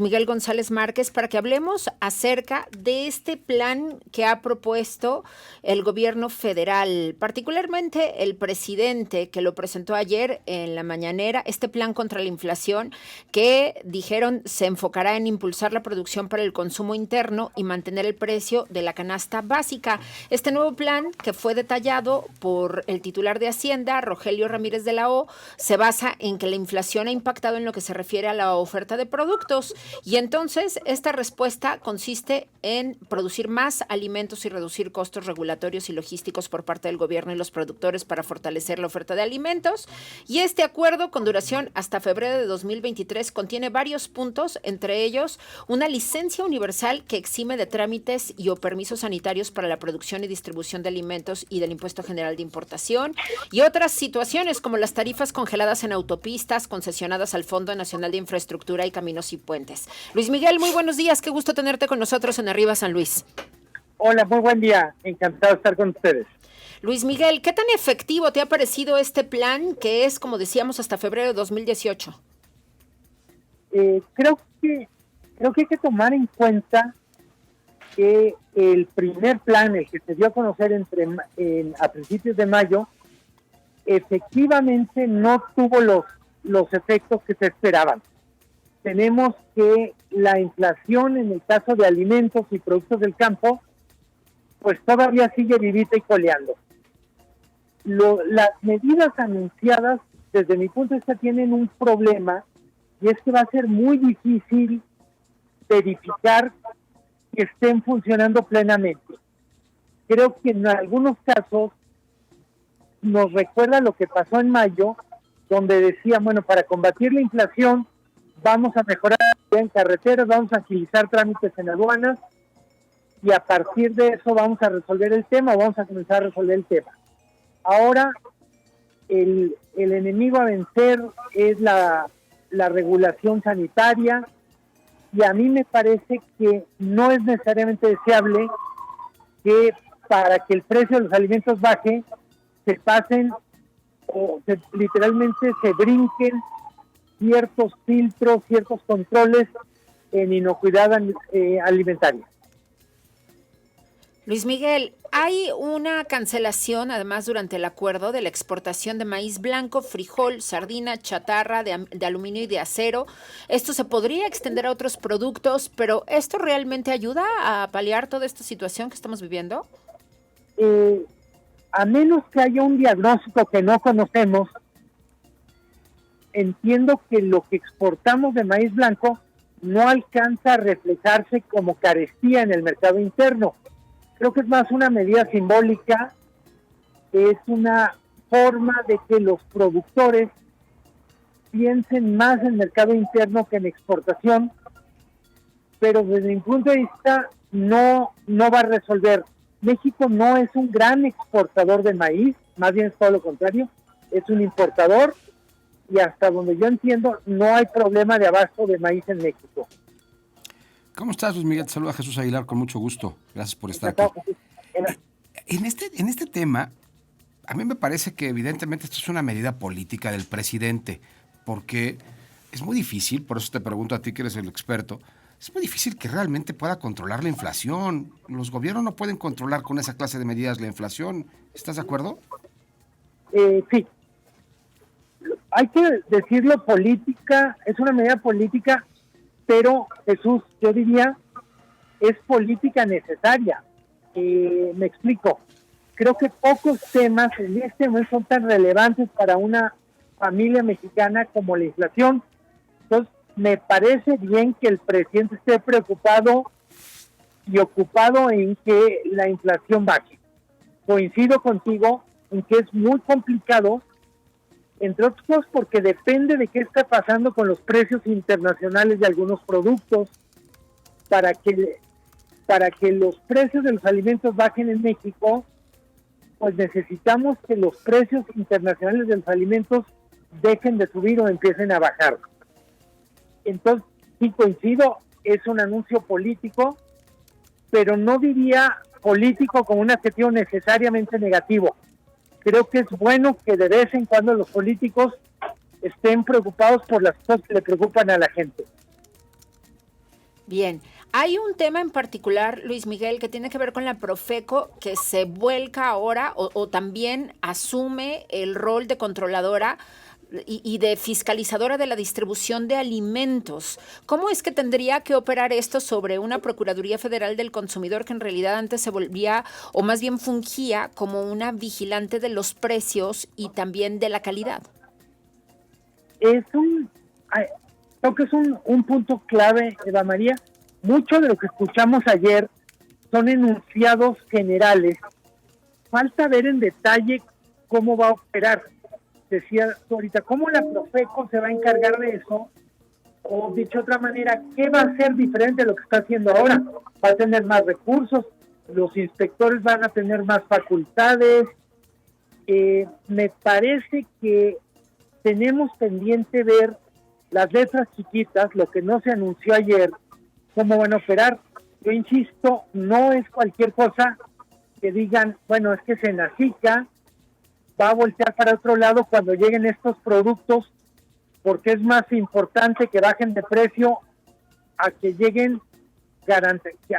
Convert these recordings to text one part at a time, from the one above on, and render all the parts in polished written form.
Miguel González Márquez, para que hablemos acerca de este plan que ha propuesto el gobierno federal, particularmente el presidente que lo presentó ayer en la mañanera, este plan contra la inflación que dijeron se enfocará en impulsar la producción para el consumo interno y mantener el precio de la canasta básica. Este nuevo plan, que fue detallado por el titular de Hacienda, Rogelio Ramírez de la O, se basa en que la inflación ha impactado en lo que se refiere a la oferta de productos. Y entonces esta respuesta consiste en producir más alimentos y reducir costos regulatorios y logísticos por parte del gobierno y los productores para fortalecer la oferta de alimentos. Y este acuerdo, con duración hasta febrero de 2023, contiene varios puntos, entre ellos una licencia universal que exime de trámites y o permisos sanitarios para la producción y distribución de alimentos y del impuesto general de importación, y otras situaciones como las tarifas congeladas en autopistas concesionadas al Fondo Nacional de Infraestructura y Caminos y Puentes. Luis Miguel, muy buenos días, qué gusto tenerte con nosotros en Arriba San Luis. Hola, muy buen día, encantado de estar con ustedes. Luis Miguel, ¿qué tan efectivo te ha parecido este plan que es, como decíamos, hasta febrero de 2018? Creo que hay que tomar en cuenta que el primer plan, el que se dio a conocer a principios de mayo, efectivamente no tuvo los efectos que se esperaban. Tenemos que la inflación en el caso de alimentos y productos del campo, pues todavía sigue vivita y coleando. Las medidas anunciadas, desde mi punto de vista, tienen un problema, y es que va a ser muy difícil verificar que estén funcionando plenamente. Creo que en algunos casos nos recuerda lo que pasó en mayo, donde decían, bueno, para combatir la inflación, vamos a mejorar en carreteras, vamos a agilizar trámites en aduanas y a partir de eso vamos a resolver el tema, vamos a comenzar a resolver el tema. Ahora el enemigo a vencer es la regulación sanitaria, y a mí me parece que no es necesariamente deseable que para que el precio de los alimentos baje se pasen o literalmente se brinquen ciertos filtros, ciertos controles en inocuidad alimentaria. Luis Miguel, hay una cancelación, además, durante el acuerdo de la exportación de maíz blanco, frijol, sardina, chatarra, de aluminio y de acero. Esto se podría extender a otros productos, pero ¿esto realmente ayuda a paliar toda esta situación que estamos viviendo? A menos que haya un diagnóstico que no conocemos, entiendo que lo que exportamos de maíz blanco no alcanza a reflejarse como carestía en el mercado interno. Creo que es más una medida simbólica, es una forma de que los productores piensen más en el mercado interno que en exportación, pero desde mi punto de vista no va a resolver. México no es un gran exportador de maíz, más bien es todo lo contrario, es un importador, y hasta donde yo entiendo no hay problema de abasto de maíz en México. ¿Cómo estás, Luis Miguel? Te saluda Jesús Aguilar con mucho gusto. Gracias por estar aquí. En este tema, a mí me parece que evidentemente esto es una medida política del presidente, porque es muy difícil, por eso te pregunto a ti que eres el experto, es muy difícil que realmente pueda controlar la inflación. Los gobiernos no pueden controlar con esa clase de medidas la inflación. ¿Estás de acuerdo? Sí. Hay que decirlo, política, es una medida política, pero Jesús, yo diría, es política necesaria. Me explico. Creo que pocos temas en este momento son tan relevantes para una familia mexicana como la inflación. Entonces, me parece bien que el presidente esté preocupado y ocupado en que la inflación baje. Coincido contigo en que es muy complicado, entre otras cosas porque depende de qué está pasando con los precios internacionales de algunos productos. Para que los precios de los alimentos bajen en México, pues necesitamos que los precios internacionales de los alimentos dejen de subir o empiecen a bajar. Entonces, sí coincido, es un anuncio político, pero no diría político como un adjetivo necesariamente negativo. Creo que es bueno que de vez en cuando los políticos estén preocupados por las cosas que le preocupan a la gente. Bien, hay un tema en particular, Luis Miguel, que tiene que ver con la Profeco, que se vuelca ahora o también asume el rol de controladora y de fiscalizadora de la distribución de alimentos. ¿Cómo es que tendría que operar esto sobre una Procuraduría Federal del Consumidor que en realidad antes se volvía, o más bien fungía, como una vigilante de los precios y también de la calidad? Creo que es un punto clave, Eva María. Mucho de lo que escuchamos ayer son enunciados generales. Falta ver en detalle cómo va a operar. Decía ahorita, ¿cómo la Profeco se va a encargar de eso? O dicho de otra manera, ¿qué va a ser diferente de lo que está haciendo ahora? ¿Va a tener más recursos? ¿Los inspectores van a tener más facultades? Me parece que tenemos pendiente ver las letras chiquitas, lo que no se anunció ayer, cómo van a operar. Yo insisto, no es cualquier cosa que digan, bueno, es que Senacica va a voltear para otro lado cuando lleguen estos productos, porque es más importante que bajen de precio a que lleguen,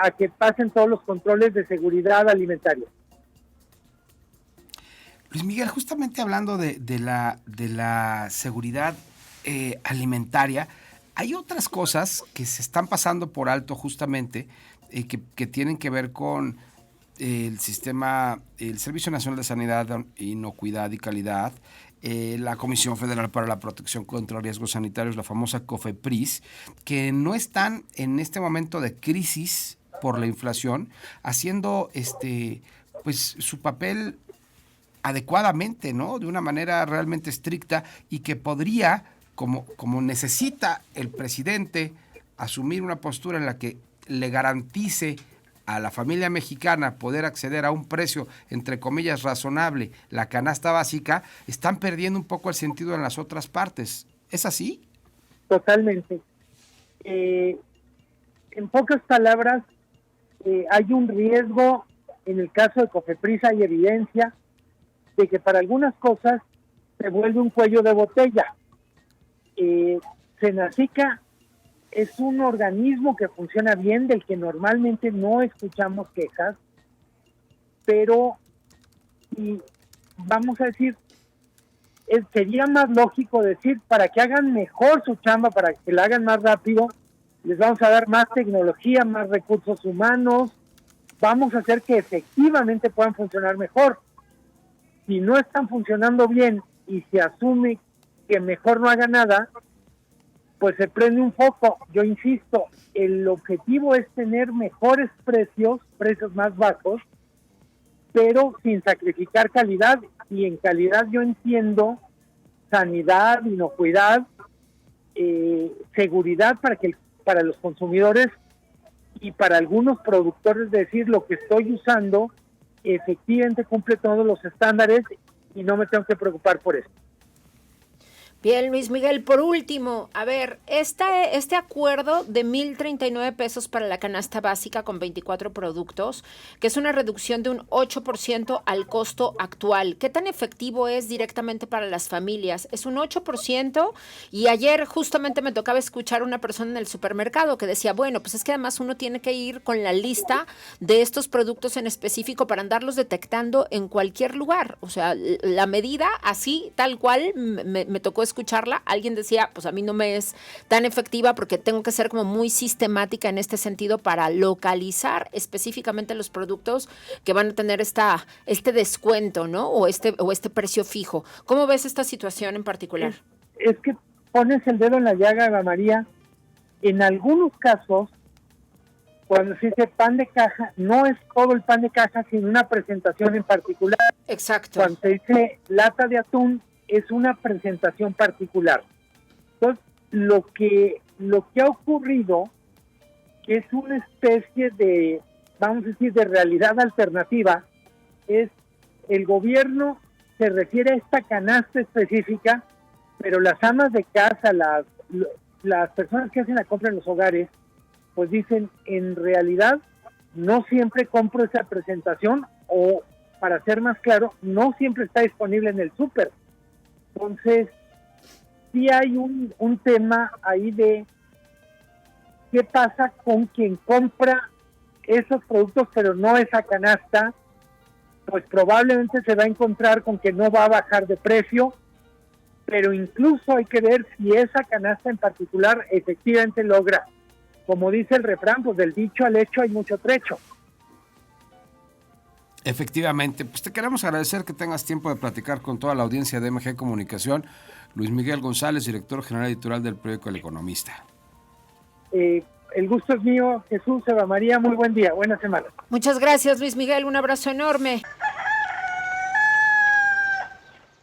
a que pasen todos los controles de seguridad alimentaria. Luis Miguel, justamente hablando de la seguridad alimentaria, hay otras cosas que se están pasando por alto justamente que tienen que ver con el sistema, el Servicio Nacional de Sanidad, Inocuidad y Calidad, la Comisión Federal para la Protección contra Riesgos Sanitarios, la famosa COFEPRIS, que no están en este momento de crisis por la inflación, haciendo pues su papel adecuadamente, ¿no? De una manera realmente estricta, y que podría, como necesita el presidente, asumir una postura en la que le garantice a la familia mexicana poder acceder a un precio, entre comillas, razonable, la canasta básica, están perdiendo un poco el sentido en las otras partes. ¿Es así? Totalmente. En pocas palabras, hay un riesgo, en el caso de COFEPRIS hay evidencia de que para algunas cosas se vuelve un cuello de botella. Senacica es un organismo que funciona bien, del que normalmente no escuchamos quejas, pero y vamos a decir, sería más lógico decir, para que hagan mejor su chamba, para que la hagan más rápido, les vamos a dar más tecnología, más recursos humanos, vamos a hacer que efectivamente puedan funcionar mejor. Si no están funcionando bien y se asume que mejor no haga nada, pues se prende un foco. Yo insisto, el objetivo es tener mejores precios más bajos, pero sin sacrificar calidad, y en calidad yo entiendo sanidad, inocuidad, seguridad para los consumidores y para algunos productores, decir lo que estoy usando efectivamente cumple todos los estándares y no me tengo que preocupar por eso. Bien, Luis Miguel, por último, a ver, este acuerdo de 1,039 pesos para la canasta básica con 24 productos, que es una reducción de un 8% al costo actual, ¿qué tan efectivo es directamente para las familias? Es un 8%, y ayer justamente me tocaba escuchar a una persona en el supermercado que decía, bueno, pues es que además uno tiene que ir con la lista de estos productos en específico para andarlos detectando en cualquier lugar. O sea, la medida así, tal cual, me tocó escucharla. Alguien decía, pues a mí no me es tan efectiva porque tengo que ser como muy sistemática en este sentido para localizar específicamente los productos que van a tener este descuento, ¿no? O este precio fijo. ¿Cómo ves esta situación en particular? Es que pones el dedo en la llaga, Eva María. En algunos casos, cuando se dice pan de caja, no es todo el pan de caja, sino una presentación en particular. Exacto. Cuando se dice lata de atún, es una presentación particular. Entonces, lo que ha ocurrido, que es una especie de, vamos a decir, de realidad alternativa, es el gobierno se refiere a esta canasta específica, pero las amas de casa, las personas que hacen la compra en los hogares, pues dicen, en realidad, no siempre compro esa presentación, o, para ser más claro, no siempre está disponible en el súper. Entonces, sí hay un tema ahí de ¿qué pasa con quien compra esos productos pero no esa canasta? Pues probablemente se va a encontrar con que no va a bajar de precio, pero incluso hay que ver si esa canasta en particular efectivamente logra, como dice el refrán, pues del dicho al hecho hay mucho trecho. Efectivamente, pues te queremos agradecer que tengas tiempo de platicar con toda la audiencia de MG Comunicación. Luis Miguel González, director general editorial del periódico El Economista. El gusto es mío, Jesús, Eva María, muy buen día, buena semana. Muchas gracias, Luis Miguel, un abrazo enorme.